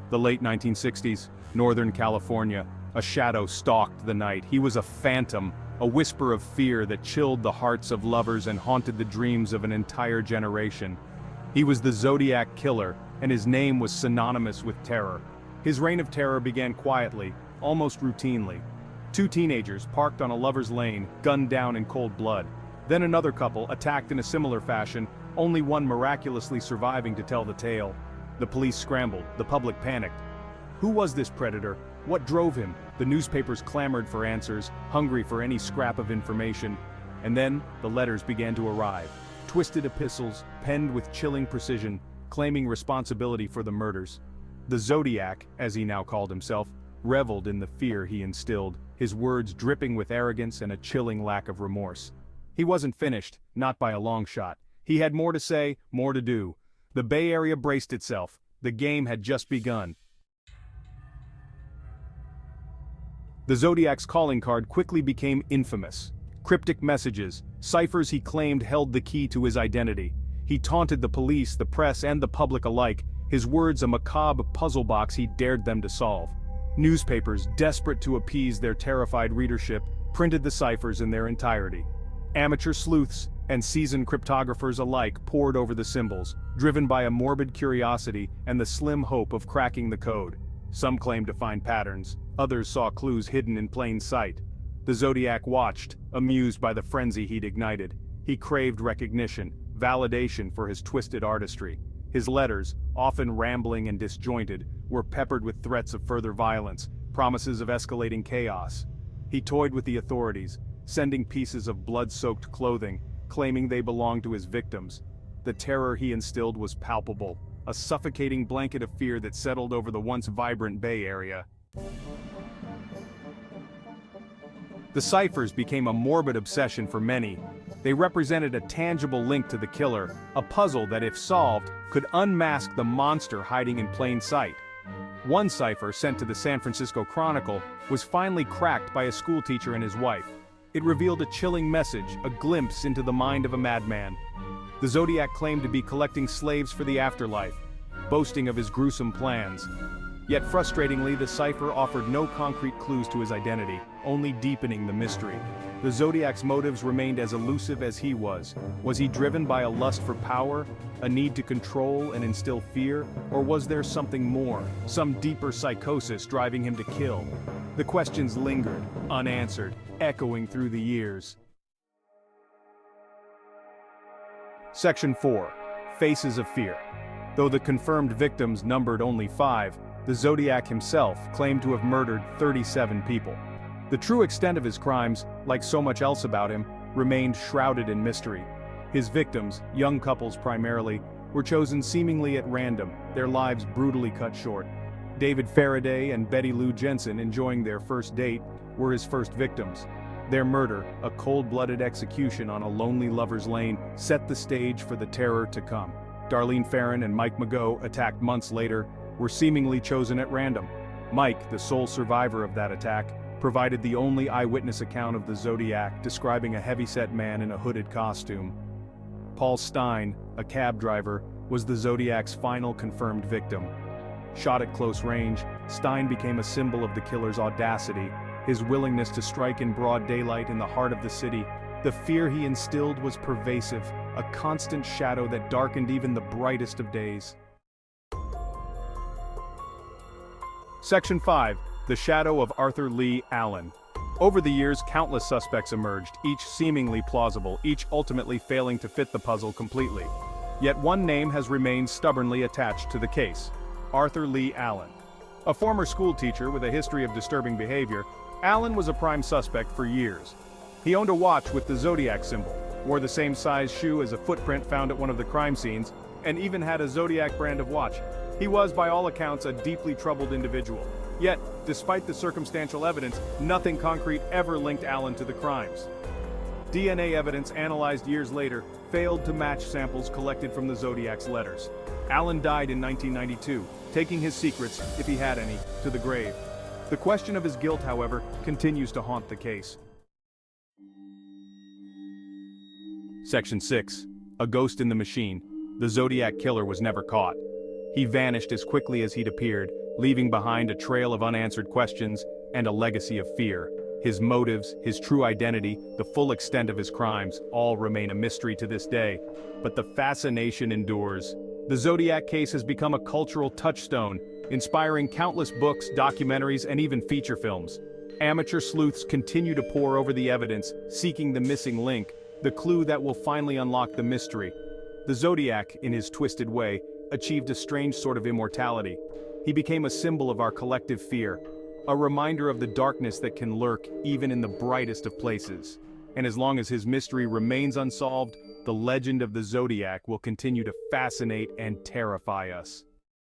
The late 1960s, Northern California. A shadow stalked the night. He was a phantom, a whisper of fear that chilled the hearts of lovers and haunted the dreams of an entire generation. He was the Zodiac Killer, and his name was synonymous with terror. His reign of terror began quietly, almost routinely. Two teenagers parked on a lover's lane, gunned down in cold blood. Then another couple attacked in a similar fashion, only one miraculously surviving to tell the tale. The police scrambled, the public panicked. Who was this predator? What drove him? The newspapers clamored for answers, hungry for any scrap of information. And then, the letters began to arrive. Twisted epistles, penned with chilling precision, claiming responsibility for the murders. The Zodiac, as he now called himself, reveled in the fear he instilled, his words dripping with arrogance and a chilling lack of remorse. He wasn't finished, not by a long shot. He had more to say, more to do. The Bay Area braced itself. The game had just begun. The Zodiac's calling card quickly became infamous. Cryptic messages, ciphers he claimed held the key to his identity. He taunted the police, the press, and the public alike, his words a macabre puzzle box he dared them to solve. Newspapers, desperate to appease their terrified readership, printed the ciphers in their entirety. Amateur sleuths and seasoned cryptographers alike pored over the symbols, driven by a morbid curiosity and the slim hope of cracking the code. Some claimed to find patterns, others saw clues hidden in plain sight. The Zodiac watched, amused by the frenzy he'd ignited. He craved recognition, validation for his twisted artistry. His letters, often rambling and disjointed, were peppered with threats of further violence, promises of escalating chaos. He toyed with the authorities, sending pieces of blood-soaked clothing, claiming they belonged to his victims. The terror he instilled was palpable, a suffocating blanket of fear that settled over the once vibrant Bay Area. The ciphers became a morbid obsession for many. They represented a tangible link to the killer, a puzzle that, if solved, could unmask the monster hiding in plain sight. One cipher, sent to the San Francisco Chronicle, was finally cracked by a schoolteacher and his wife. It revealed a chilling message, a glimpse into the mind of a madman. The Zodiac claimed to be collecting slaves for the afterlife, boasting of his gruesome plans. Yet frustratingly, the cipher offered no concrete clues to his identity, only deepening the mystery. The Zodiac's motives remained as elusive as he was. Was he driven by a lust for power, a need to control and instill fear, or was there something more, some deeper psychosis driving him to kill? The questions lingered, unanswered, echoing through the years. Section 4. Faces of Fear. Though the confirmed victims numbered only 5, the Zodiac himself claimed to have murdered 37 people. The true extent of his crimes, like so much else about him, remained shrouded in mystery. His victims, young couples primarily, were chosen seemingly at random, their lives brutally cut short. David Faraday and Betty Lou Jensen, enjoying their first date, were his first victims. Their murder, a cold-blooded execution on a lonely lover's lane, set the stage for the terror to come. Darlene Ferrin and Mike Mageau, attacked months later, were seemingly chosen at random. Mike, the sole survivor of that attack, provided the only eyewitness account of the Zodiac, describing a heavyset man in a hooded costume. Paul Stein, a cab driver, was the Zodiac's final confirmed victim. Shot at close range, Stein became a symbol of the killer's audacity, his willingness to strike in broad daylight in the heart of the city. The fear he instilled was pervasive, a constant shadow that darkened even the brightest of days. Section 5. The Shadow of Arthur Lee Allen. Over the years, countless suspects emerged, each seemingly plausible, each ultimately failing to fit the puzzle completely. Yet one name has remained stubbornly attached to the case: Arthur Lee Allen. A former schoolteacher with a history of disturbing behavior, Allen was a prime suspect for years. He owned a watch with the Zodiac symbol, wore the same size shoe as a footprint found at one of the crime scenes, and even had a Zodiac brand of watch. He was, by all accounts, a deeply troubled individual. Yet, despite the circumstantial evidence, nothing concrete ever linked Allen to the crimes. DNA evidence analyzed years later failed to match samples collected from the Zodiac's letters. Allen died in 1992, taking his secrets, if he had any, to the grave. The question of his guilt, however, continues to haunt the case. Section 6. A Ghost in the Machine. The Zodiac Killer was never caught. He vanished as quickly as he'd appeared, leaving behind a trail of unanswered questions and a legacy of fear. His motives, his true identity, the full extent of his crimes, all remain a mystery to this day. But the fascination endures. The Zodiac case has become a cultural touchstone, inspiring countless books, documentaries, and even feature films. Amateur sleuths continue to pore over the evidence, seeking the missing link, the clue that will finally unlock the mystery. The Zodiac, in his twisted way, achieved a strange sort of immortality. He became a symbol of our collective fear, a reminder of the darkness that can lurk even in the brightest of places. And as long as his mystery remains unsolved, the legend of the Zodiac will continue to fascinate and terrify us.